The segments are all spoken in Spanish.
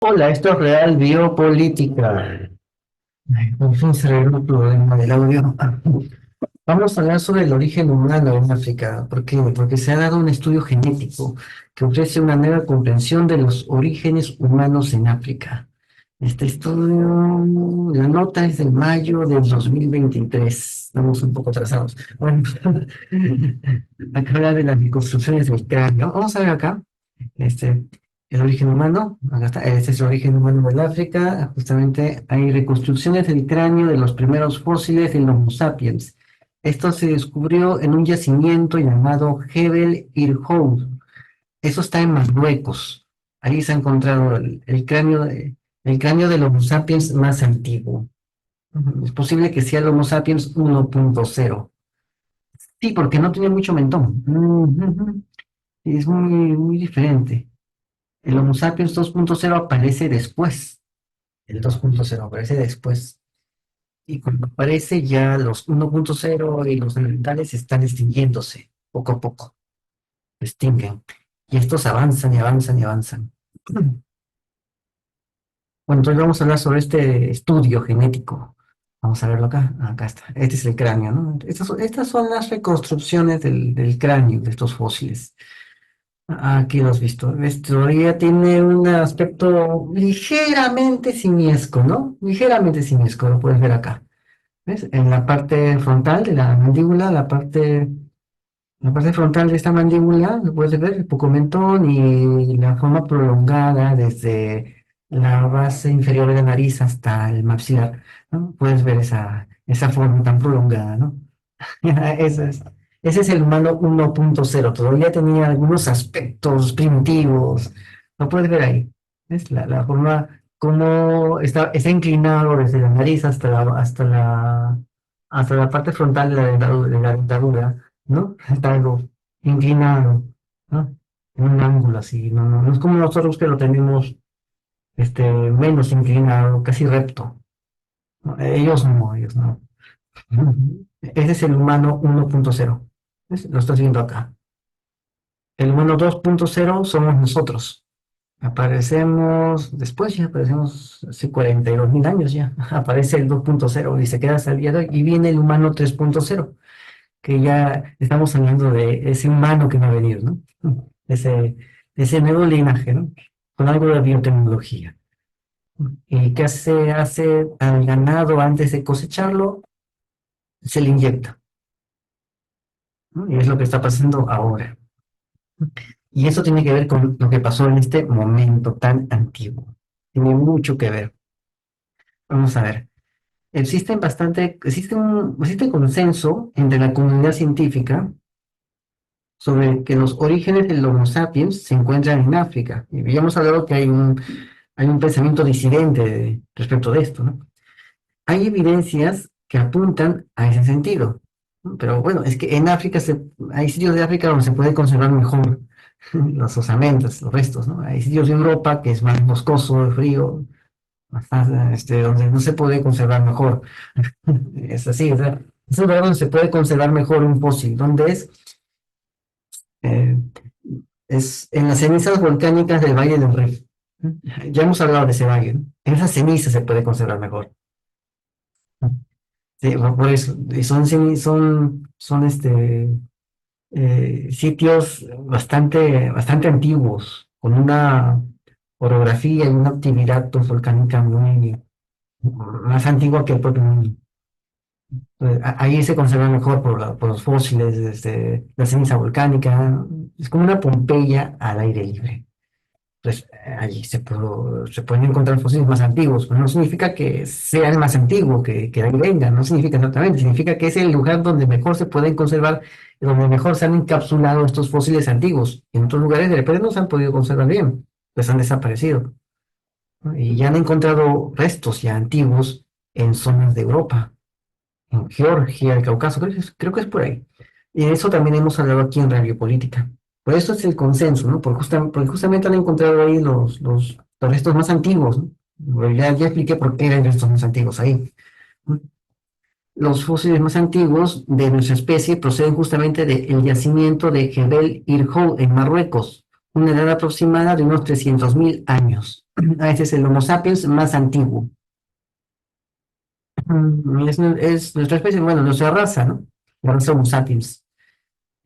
Hola, esto es Real Biopolítica. Ay, por fin se arregló el problema del audio. Vamos a hablar sobre el origen humano en África. ¿Por qué? Porque se ha dado un estudio genético que ofrece una nueva comprensión de los orígenes humanos en África. Este estudio, la nota es de mayo del 2023. Estamos un poco atrasados. Bueno, acá habla de las reconstrucciones del cráneo. Vamos a ver acá. Este, el origen humano, acá está, este es el origen humano del África. Justamente hay reconstrucciones del cráneo de los primeros fósiles del Homo sapiens. Esto se descubrió en un yacimiento llamado Jebel Irhoud. Eso está en Marruecos. Ahí se ha encontrado el cráneo del Homo sapiens más antiguo. Es posible que sea el Homo sapiens 1.0. Sí, porque no tenía mucho mentón. Es muy diferente. El Homo sapiens 2.0 aparece después. El 2.0 aparece después. Y cuando aparece ya los 1.0 y los elementales están extinguiéndose poco a poco. Se extinguen. Y estos avanzan y avanzan y avanzan. Bueno, entonces vamos a hablar sobre este estudio genético. Vamos a verlo acá. Acá está. Este es el cráneo, ¿no? Estas son las reconstrucciones del cráneo de estos fósiles. Aquí lo has visto. Esto ya tiene un aspecto ligeramente simiesco, ¿no? Ligeramente simiesco, lo puedes ver acá. ¿Ves? En la parte frontal de la mandíbula, la parte frontal de esta mandíbula, lo puedes ver el poco mentón y la forma prolongada desde la base inferior de la nariz hasta el maxilar, ¿no? Puedes ver esa forma tan prolongada, ¿no? Ese es, ese es el humano 1.0. Todavía tenía algunos aspectos primitivos. Lo puedes ver ahí. ¿Ves? La forma como está inclinado desde la nariz hasta la parte frontal de la dentadura, ¿no? Está algo inclinado, ¿no? En un ángulo así. No es como nosotros que lo tenemos menos inclinado, casi recto. ¿No? Ellos no. Ese es el humano 1.0. ¿Ves? Lo estás viendo acá. El humano 2.0 somos nosotros. Aparecemos, después ya aparecemos hace 42.000 años ya. Aparece el 2.0 y se queda hasta el día de hoy. Y viene el humano 3.0, que ya estamos hablando de ese humano que va a venir, ¿no? Ese, ese nuevo linaje, ¿no? Con algo de biotecnología. ¿Y qué hace al ganado antes de cosecharlo? Se le inyecta, ¿no? Y es lo que está pasando ahora. Y eso tiene que ver con lo que pasó en este momento tan antiguo. Tiene mucho que ver. Vamos a ver. Existe consenso entre la comunidad científica sobre que los orígenes del Homo sapiens se encuentran en África. Y habíamos hablado que hay un pensamiento disidente respecto de esto, ¿no? Hay evidencias que apuntan a ese sentido, ¿no? Pero bueno, es que en África hay sitios de África donde se puede conservar mejor los osamentas, los restos, ¿no? Hay sitios de Europa que es más boscoso, frío, donde no se puede conservar mejor. Es así, o sea, es un lugar donde se puede conservar mejor un fósil, donde eh, es en las cenizas volcánicas del Valle del Rey. Ya hemos hablado de ese valle, ¿no? En esas cenizas se puede conservar mejor. Sí, por eso, y son sitios bastante antiguos, con una orografía y una actividad pues, volcánica más antigua que el propio mundo. Ahí se conserva mejor por los fósiles, la ceniza volcánica. Es como una Pompeya al aire libre. Pues allí se pueden encontrar fósiles más antiguos. Pero no significa que sean más antiguos, que de ahí vengan, no significa exactamente. Significa que es el lugar donde mejor se pueden conservar, donde mejor se han encapsulado estos fósiles antiguos. En otros lugares de repente no se han podido conservar bien, pues han desaparecido, ¿no? Y ya han encontrado restos ya antiguos en zonas de Europa, en Georgia, el Cáucaso, creo que es por ahí. Y de eso también hemos hablado aquí en Radio Política. Por eso es el consenso, ¿no? Porque justamente han encontrado ahí los restos más antiguos, ¿no? Bueno, ya expliqué por qué eran restos más antiguos ahí, ¿no? Los fósiles más antiguos de nuestra especie proceden justamente del yacimiento de Jebel Irhoud en Marruecos, una edad aproximada de unos 300.000 años. Este es el Homo sapiens más antiguo. Es nuestra especie, bueno, nuestra raza, ¿no? La raza Homo sapiens.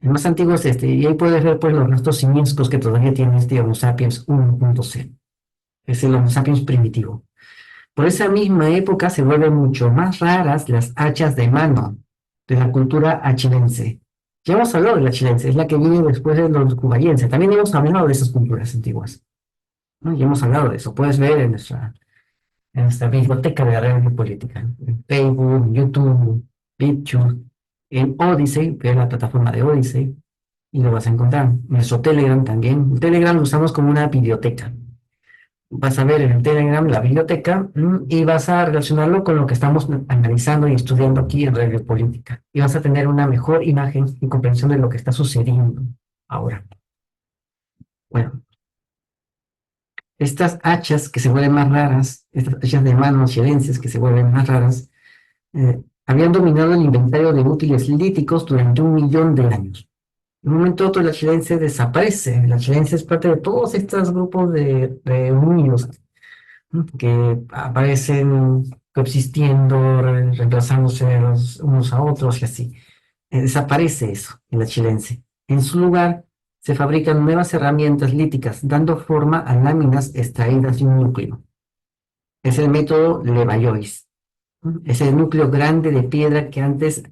El más antiguo es este, y ahí puedes ver pues los restos simiescos que todavía tiene este Homo sapiens 1.0. Es el Homo sapiens primitivo. Por esa misma época se vuelven mucho más raras las hachas de mano de la cultura achilense. Ya hemos hablado de la chilense, es la que viene después de los cubayenses. También hemos hablado de esas culturas antiguas, ¿no? Ya hemos hablado de eso. Puedes ver en nuestra biblioteca de la red política, ¿no? En Facebook, en YouTube, BitChute, en Odyssey, que es la plataforma de Odyssey, y lo vas a encontrar. Nuestro Telegram también. El Telegram lo usamos como una biblioteca. Vas a ver en el Telegram la biblioteca y vas a relacionarlo con lo que estamos analizando y estudiando aquí en Radio Política. Y vas a tener una mejor imagen y comprensión de lo que está sucediendo ahora. Bueno, estas hachas que se vuelven más raras, estas hachas de mano chilenses que se vuelven más raras, habían dominado el inventario de útiles líticos durante 1 millón de años. De un momento a otro la chilense desaparece. La chilense es parte de todos estos grupos de unidos que aparecen coexistiendo, reemplazándose unos a otros y así. Desaparece eso en la chilense. En su lugar, se fabrican nuevas herramientas líticas, dando forma a láminas extraídas de un núcleo. Es el método Levallois. Es el núcleo grande de piedra que antes,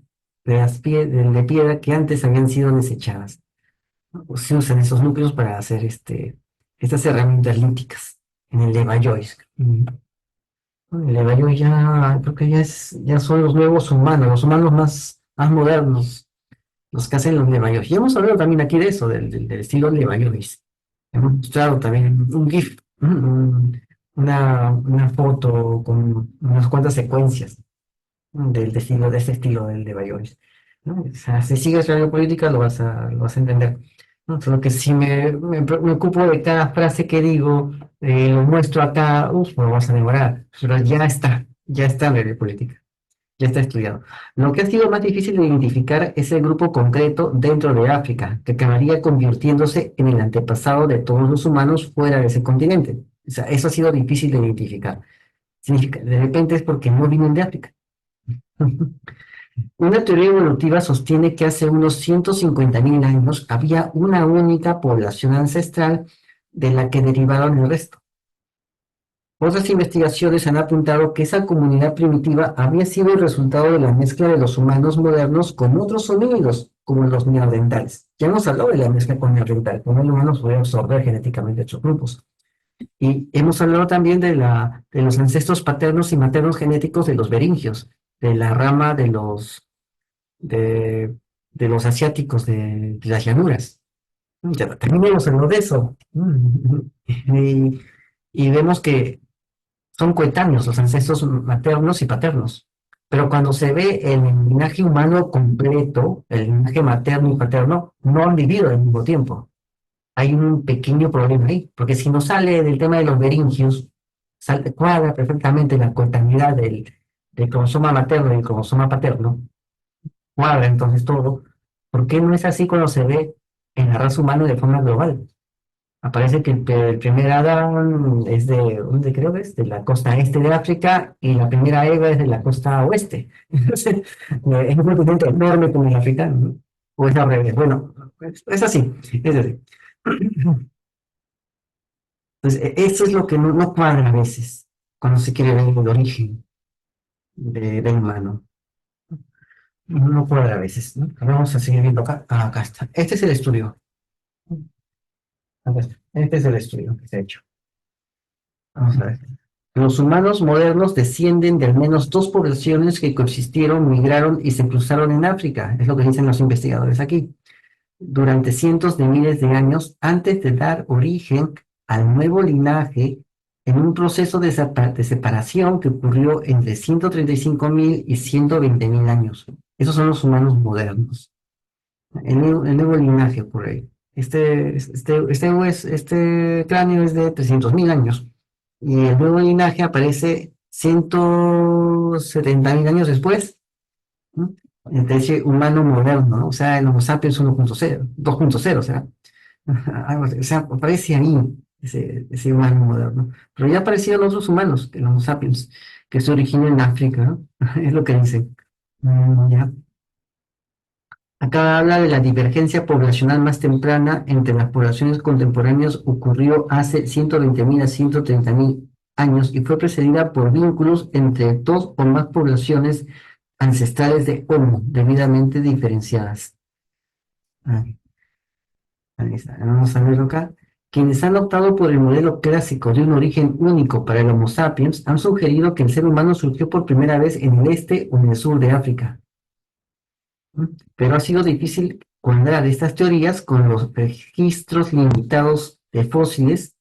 de piedra que antes habían sido desechadas. Se usan esos núcleos para hacer estas herramientas líticas en el Levallois. El Evalúo ya, creo que ya son los nuevos humanos, los humanos más modernos, los que hacen los Levallois. Ya hemos hablado también aquí de eso, del estilo Levallois. Hemos mostrado también un GIF, una foto con unas cuantas secuencias de ese estilo del Levallois, ¿no? O sea, si sigues la política lo vas a entender, ¿no? Solo que si me ocupo de cada frase que digo, lo muestro acá, me vas a demorar, pero ya está en la política, ya está estudiado. Lo que ha sido más difícil de identificar es el grupo concreto dentro de África, que acabaría convirtiéndose en el antepasado de todos los humanos fuera de ese continente. O sea, eso ha sido difícil de identificar. Significa, de repente es porque no vienen de África. Una teoría evolutiva sostiene que hace unos 150.000 años había una única población ancestral de la que derivaron el resto. Otras investigaciones han apuntado que esa comunidad primitiva había sido el resultado de la mezcla de los humanos modernos con otros homínidos, como los neandertales. Ya hemos hablado de la mezcla con neandertal, como el humano puede absorber genéticamente estos grupos. Y hemos hablado también de los ancestros paternos y maternos genéticos de los beringios, de la rama de, de los asiáticos de las llanuras. Ya también hemos hablado de eso. Y vemos que son coetáneos los ancestros maternos y paternos. Pero cuando se ve el linaje humano completo, el linaje materno y paterno, no han vivido al mismo tiempo. Hay un pequeño problema ahí, porque si no sale del tema de los beringios, cuadra perfectamente la coetaneidad del cromosoma materno y el cromosoma paterno, cuadra entonces todo. ¿Por qué no es así cuando se ve en la raza humana de forma global? Aparece que el primer Adán es ¿dónde creo que es? De la costa este de África y la primera Eva es de la costa oeste. Entonces, es un continente enorme como el africano, ¿no? O es al revés. Bueno, es así, es así. Entonces, eso es lo que no cuadra a veces cuando se quiere ver el origen del humano. No cuadra a veces, ¿no? Vamos a seguir viendo acá. Acá está. Este es el estudio. Este es el estudio que se ha hecho. Vamos a ver. Los humanos modernos descienden de al menos dos poblaciones que coexistieron, migraron y se cruzaron en África, es lo que dicen los investigadores aquí, durante cientos de miles de años antes de dar origen al nuevo linaje en un proceso de separación que ocurrió entre 135.000 y 120.000 años. Esos son los humanos modernos. El nuevo linaje ocurre ahí. Este cráneo es de 300.000 años y el nuevo linaje aparece 170.000 años después, ¿no? Entre ese humano moderno, ¿no? O sea, el Homo sapiens 1.0, 2.0, o sea, o sea, aparece ahí. ese humano moderno. Pero ya aparecieron otros humanos, el Homo sapiens, que se originó en África, ¿no? Es lo que dicen. Ya. Acá habla de la divergencia poblacional más temprana entre las poblaciones contemporáneas ocurrió hace 120.000 a 130.000 años y fue precedida por vínculos entre dos o más poblaciones ancestrales de Homo debidamente diferenciadas. Ah, ahí está. Vamos a verlo acá. Quienes han optado por el modelo clásico de un origen único para el Homo sapiens han sugerido que el ser humano surgió por primera vez en el este o en el sur de África. Pero ha sido difícil cuadrar estas teorías con los registros limitados de fósiles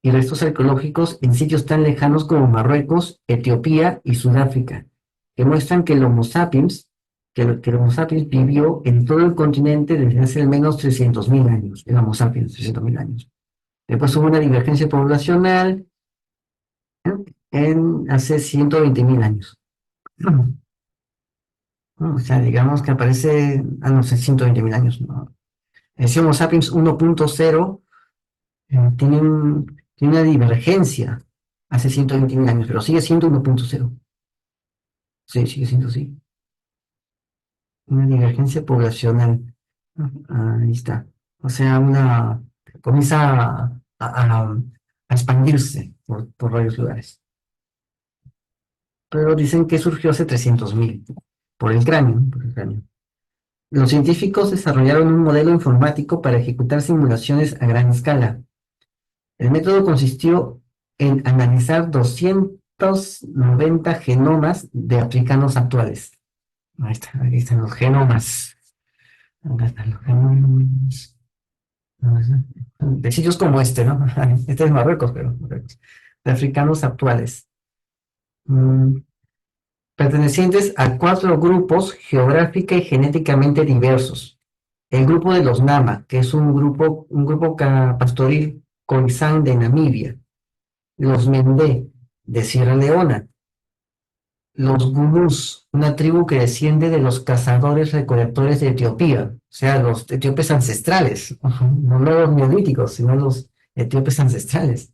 y restos arqueológicos en sitios tan lejanos como Marruecos, Etiopía y Sudáfrica, que muestran que el Homo sapiens, que el Homo sapiens vivió en todo el continente desde hace al menos 300.000 años, el Homo sapiens, 300.000 años. Después hubo una divergencia poblacional, ¿eh? En hace 120.000 años. ¿No? O sea, digamos que aparece, no sé, 120.000 años, ¿no? El Homo sapiens 1.0 tiene una divergencia hace 120.000 años, pero sigue siendo 1.0. Sí, sigue siendo así. Una divergencia poblacional. Ahí está. O sea, comienza a expandirse por varios lugares. Pero dicen que surgió hace 300.000 por el cráneo, ¿no? Por el cráneo. Los científicos desarrollaron un modelo informático para ejecutar simulaciones a gran escala. El método consistió en analizar 290 genomas de africanos actuales. Ahí está, aquí están los genomas. Acá están los genomas. De sitios como este, ¿no? Este es Marruecos, pero de africanos actuales. Mm, Pertenecientes a cuatro grupos geográfica y genéticamente diversos. El grupo de los Nama, que es un grupo pastoril khoisan de Namibia. Los Mendé, de Sierra Leona. Los Gulús, una tribu que desciende de los cazadores recolectores de Etiopía, o sea, los etíopes ancestrales, no los neolíticos, sino los etíopes ancestrales.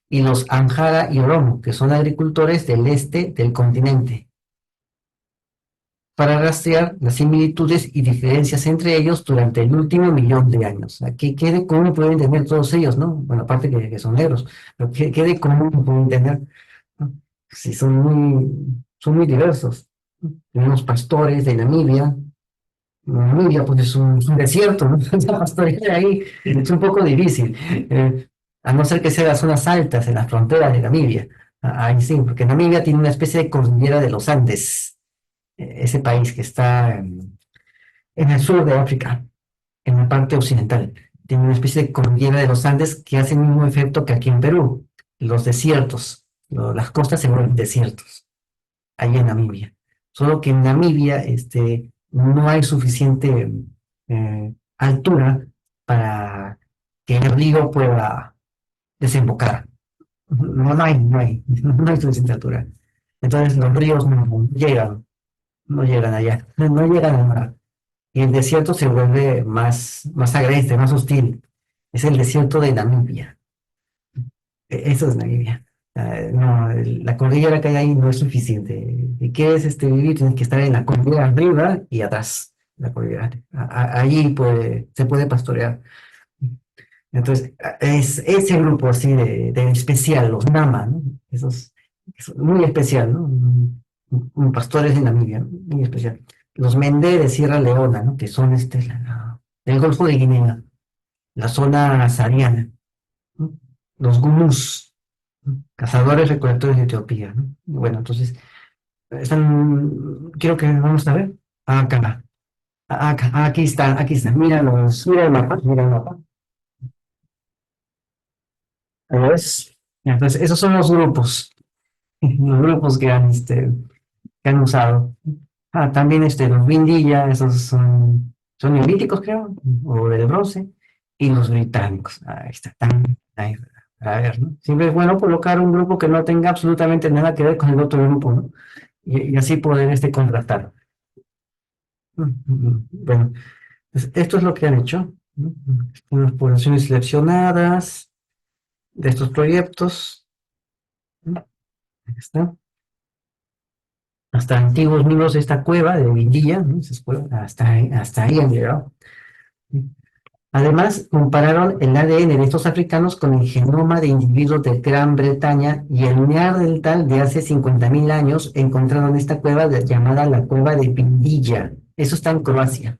Y los Amhara y Oromo, que son agricultores del este del continente, para rastrear las similitudes y diferencias entre ellos durante el último millón de años. Aquí, ¿qué de común pueden tener todos ellos, no? Bueno, aparte que son negros, pero ¿qué de común pueden tener? ¿No? Sí, son muy diversos. Tenemos pastores de Namibia. Namibia, pues es un desierto, ¿no? La pastorear ahí es un poco difícil, a no ser que sea las zonas altas en las fronteras de Namibia. Ahí sí, porque Namibia tiene una especie de cordillera de los Andes, ese país que está en el sur de África, en la parte occidental. Tiene una especie de cordillera de los Andes que hace el mismo efecto que aquí en Perú, los desiertos, las costas se vuelven desiertos ahí en Namibia. Solo que en Namibia no hay suficiente altura para que el río pueda desembocar. No hay suficiente altura. Entonces los ríos no llegan allá, no llegan al mar. Y el desierto se vuelve más agreste, más hostil. Es el desierto de Namibia. Eso es Namibia. No, la cordillera que hay ahí no es suficiente. Si quieres vivir, tienes que estar en la cordillera arriba y atrás. La cordillera. Allí se puede pastorear. Entonces, es ese grupo así de especial, los Nama, ¿no? Esos muy especial, ¿no? Pastores de Namibia, ¿no? Muy especial. Los Mende de Sierra Leona, ¿no? Que son el Golfo de Guinea, la zona sahariana, ¿no? Los Gumuz, ¿no? Cazadores recolectores de Etiopía, ¿no? Bueno, entonces, quiero que vamos a ver. Acá, aquí está. Mira el mapa, mira el mapa. Ahí ves. Entonces, esos son los grupos que han usado. También los Vindilla, esos son neolíticos, creo, o del bronce, y los británicos. Ahí está, ahí, a ver, ¿no? Siempre es bueno colocar un grupo que no tenga absolutamente nada que ver con el otro grupo, ¿no? Y así poder contrastar. Bueno, pues esto es lo que han hecho, ¿no? Unas poblaciones seleccionadas. de estos proyectos. Ahí está. Hasta antiguos miembros de esta cueva de Vindilla, ¿no? Hasta ahí han llegado. Además, compararon el ADN de estos africanos con el genoma de individuos de Gran Bretaña y el Neandertal de hace 50.000 años encontrado en esta cueva llamada la cueva de Pindilla. Eso está en Croacia.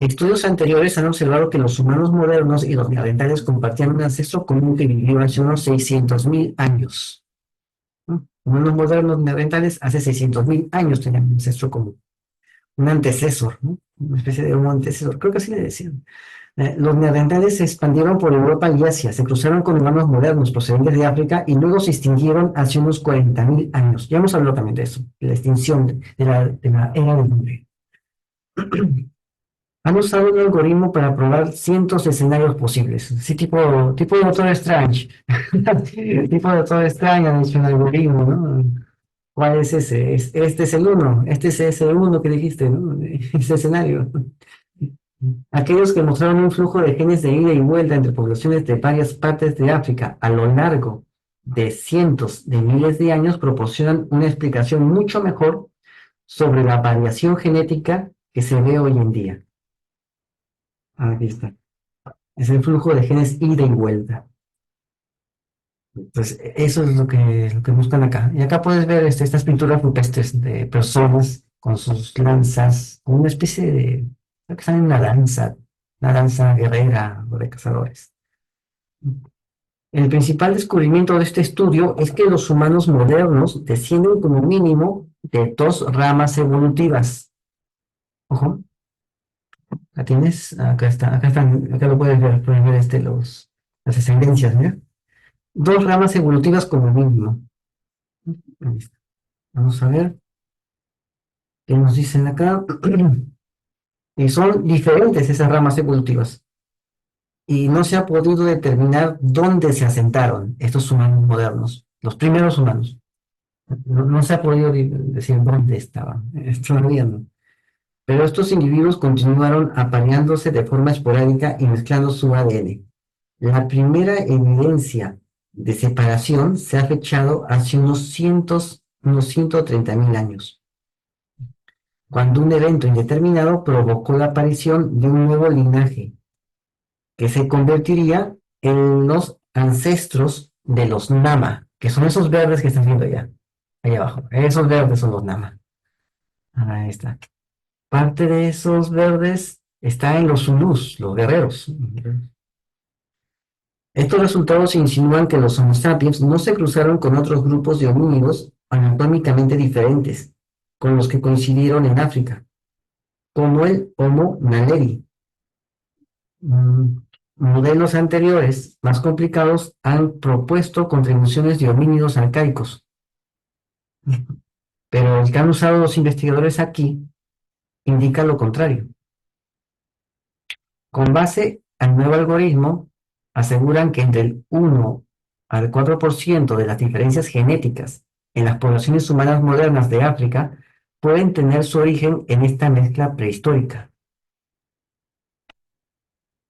Estudios anteriores han observado que los humanos modernos y los neandertales compartían un ancestro común que vivió hace unos 600.000 años. ¿No? Humanos modernos neandertales hace 600.000 años tenían un ancestro común, un antecesor, ¿no? Una especie de un antecesor, creo que así le decían. Los neandertales se expandieron por Europa y Asia, se cruzaron con humanos modernos procedentes de África y luego se extinguieron hace unos 40.000 años. Ya hemos hablado también de eso, de la extinción de la era del hombre. Han usado un algoritmo para probar cientos de escenarios posibles. Sí, tipo de Doctor Strange. Tipo de Doctor Strange han hecho un algoritmo, ¿no? ¿Cuál es ese? Este es el uno. Este es ese uno que dijiste, ¿no? Ese escenario. Aquellos que mostraron un flujo de genes de ida y vuelta entre poblaciones de varias partes de África a lo largo de cientos de miles de años proporcionan una explicación mucho mejor sobre la variación genética que se ve hoy en día. Aquí está. Es el flujo de genes ida y vuelta. Entonces, eso es lo que buscan acá. Y acá puedes ver estas pinturas rupestres de personas con sus lanzas, con una especie de, creo que están en una danza guerrera o de cazadores. El principal descubrimiento de este estudio es que los humanos modernos descienden como mínimo de dos ramas evolutivas. Ojo, ¿la tienes? Acá está, acá lo puedes ver las descendencias, ¿no? Dos ramas evolutivas como mínimo. Ahí está. Vamos a ver qué nos dicen acá. Y son diferentes esas ramas evolutivas. Y no se ha podido determinar dónde se asentaron estos humanos modernos, los primeros humanos. No se ha podido decir dónde estaban, todavía no. Pero estos individuos continuaron apareándose de forma esporádica y mezclando su ADN. La primera evidencia de separación se ha fechado hace unos 130.000 años, cuando un evento indeterminado provocó la aparición de un nuevo linaje que se convertiría en los ancestros de los Nama, que son esos verdes que están viendo allá, allá abajo. Esos verdes son los Nama. Ahí está. Parte de esos verdes está en los Zulus, los guerreros. Estos resultados insinúan que los Homo sapiens no se cruzaron con otros grupos de homínidos anatómicamente diferentes, con los que coincidieron en África, como el Homo naledi. Mm, Modelos anteriores, más complicados, han propuesto contribuciones de homínidos arcaicos, pero el que han usado los investigadores aquí indica lo contrario. Con base al nuevo algoritmo, aseguran que entre el 1 al 4% de las diferencias genéticas en las poblaciones humanas modernas de África pueden tener su origen en esta mezcla prehistórica.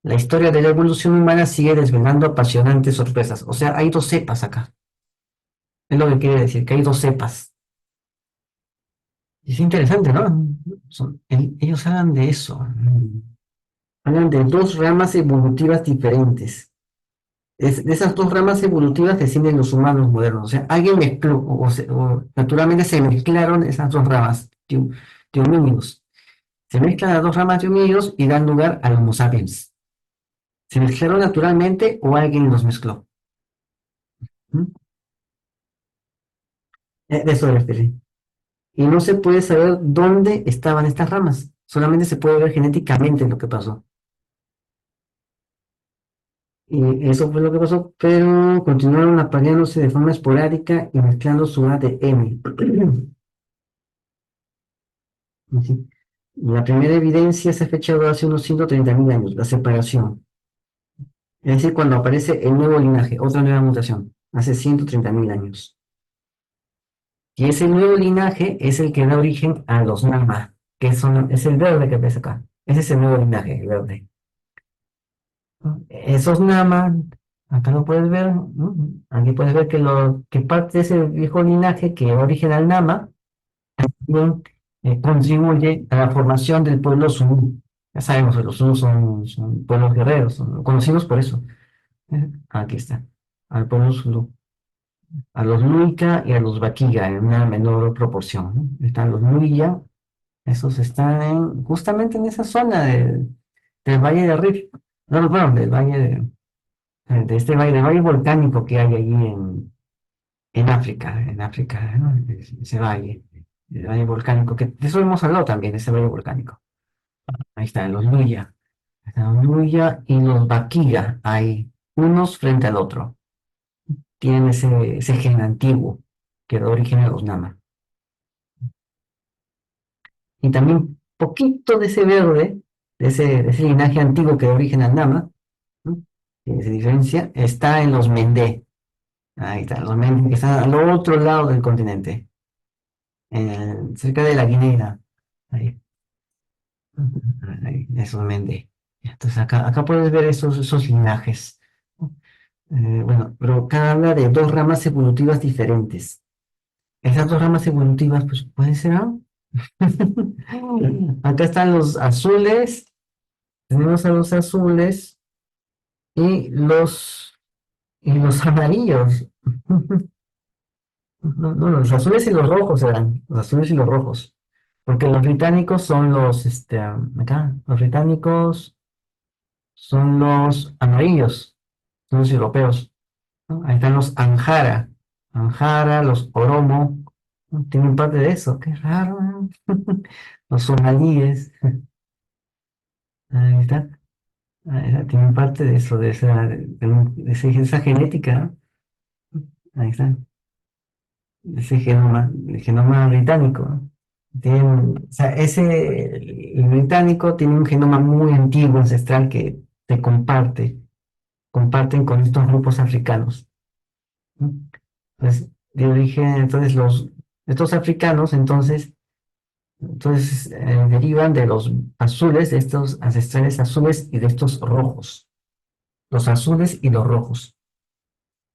La historia de la evolución humana sigue desvelando apasionantes sorpresas. O sea, hay dos cepas acá. Es lo que quiere decir, que hay dos cepas. Es interesante, ¿no? Ellos hablan de eso. Hablan de dos ramas evolutivas diferentes. De esas dos ramas evolutivas descienden los humanos modernos. O sea, alguien mezcló, o naturalmente se mezclaron esas dos ramas de homínidos. Se mezclan las dos ramas de homínidos y dan lugar al Homo sapiens. ¿Se mezclaron naturalmente o alguien los mezcló? ¿Mm? De eso refiere. Y no se puede saber dónde estaban estas ramas. Solamente se puede ver genéticamente lo que pasó. Y eso fue lo que pasó, pero continuaron apareándose de forma esporádica y mezclando su ADN. Así. La primera evidencia se ha fechado hace unos 130.000 años, la separación. Es decir, cuando aparece el nuevo linaje, otra nueva mutación, hace 130.000 años. Y ese nuevo linaje es el que da origen a los Nama, es el verde que ves acá. Ese es el nuevo linaje, el verde. Esos Nama Acá lo puedes ver, ¿no? Aquí puedes ver que parte de ese viejo linaje que origina el Nama bien, contribuye a la formación del pueblo Zulú. Ya sabemos que los Zulú son pueblos guerreros, son conocidos por eso. Aquí está, al pueblo Zulú, a los Luica y a los Baquiga en una menor proporción, ¿no? Están los Luilla, esos están justamente en esa zona del Valle de Rift, no, no, bueno, del Valle de este valle, del valle volcánico que hay allí en África, ¿no? Ese valle, el valle volcánico, que de eso hemos hablado también, ese valle volcánico. Ahí están los Luya. Están los Luya y los Baquiga, hay unos frente al otro. Tienen ese gen antiguo que da origen a los Nama. Y también poquito de ese verde, de ese linaje antiguo que da origen al Nama, ¿no? Que se diferencia, está en los Mendé. Ahí están los Mendé que están al otro lado del continente, cerca de la Guinea. Ahí, ahí, esos Mendé. Entonces acá puedes ver esos linajes. Bueno, pero cada habla de dos ramas evolutivas diferentes. Esas dos ramas evolutivas, pues, ¿cuáles serán? Acá están los azules, tenemos a los azules y los amarillos. No, no, los azules y los rojos eran, los azules y los rojos. Porque los británicos son acá, los británicos son los amarillos, son los europeos, ¿no? Ahí están los Anjara, los Oromo, ¿no? Tienen parte de eso, qué raro, ¿no? Los somalíes, ahí está, ahí está, tienen parte de eso, de esa genética, ¿no? Ahí está, ese el genoma británico, ¿no? O sea, el británico tiene un genoma muy antiguo, ancestral, que se comparten con estos grupos africanos, ¿no? Entonces, de origen, entonces estos africanos, entonces, derivan de los azules, de estos ancestrales azules y de estos rojos, los azules y los rojos.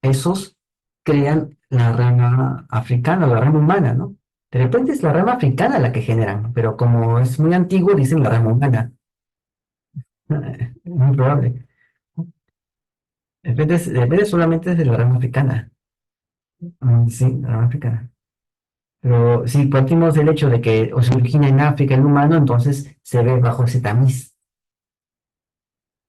Esos crean la rama africana, la rama humana, ¿no? De repente es la rama africana la que generan, pero como es muy antiguo, dicen la rama humana. Es muy probable. De repente solamente es de la rama africana. Sí, la rama africana. Pero si partimos del hecho de que se origina en África el humano, entonces se ve bajo ese tamiz.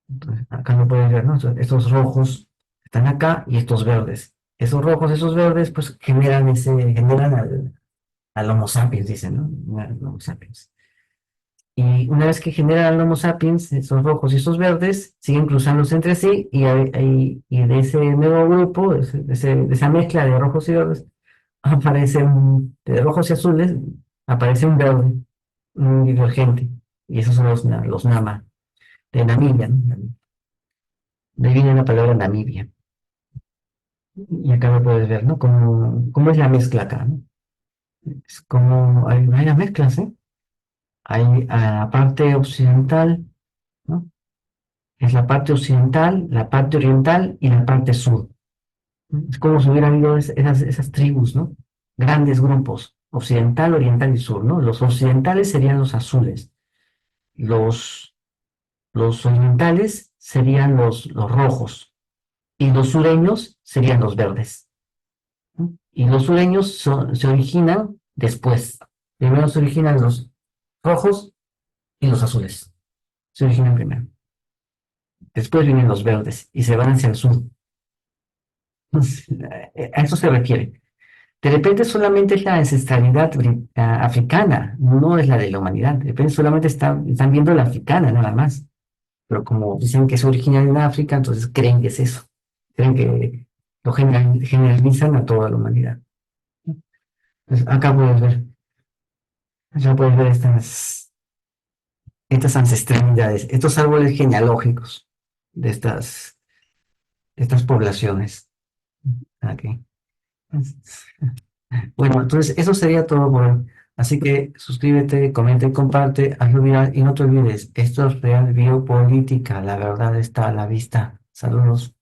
Entonces, acá lo pueden ver, ¿no? Estos rojos están acá y estos verdes. Esos rojos, esos verdes, pues generan al Homo sapiens, dicen, ¿no? Al Homo sapiens. Y una vez que generan al Homo sapiens, esos rojos y esos verdes siguen cruzándose entre sí y de ese nuevo grupo, de esa mezcla de rojos y verdes, de rojos y azules, aparece un verde, un divergente. Y esos son los Nama, de Namibia, ¿no? De ahí viene la palabra Namibia. Y acá lo puedes ver, ¿no? Cómo es la mezcla acá, ¿no? Es como hay varias mezclas, ¿eh? Hay la parte occidental, ¿no? Es la parte occidental, la parte oriental y la parte sur. Es como si hubiera habido esas tribus, ¿no? Grandes grupos, occidental, oriental y sur, ¿no? Los occidentales serían los azules, los, los orientales serían los rojos y los sureños serían los verdes, ¿no? Y los sureños se originan después. Primero se originan los rojos y los azules. Se originan primero. Después vienen los verdes y se van hacia el sur. A eso se refiere. De repente solamente es la ancestralidad africana, no es la de la humanidad. De repente solamente están viendo la africana nada más. Pero como dicen que es original en África, entonces creen que es eso. Creen que lo generalizan a toda la humanidad. Entonces, acá puedes ver estas ancestralidades, estos árboles genealógicos de estas poblaciones. Aquí. Bueno, entonces eso sería todo por hoy. Así que suscríbete, comenta y comparte, hazlo viral y no te olvides, esto es Real Biopolítica, la verdad está a la vista. Saludos.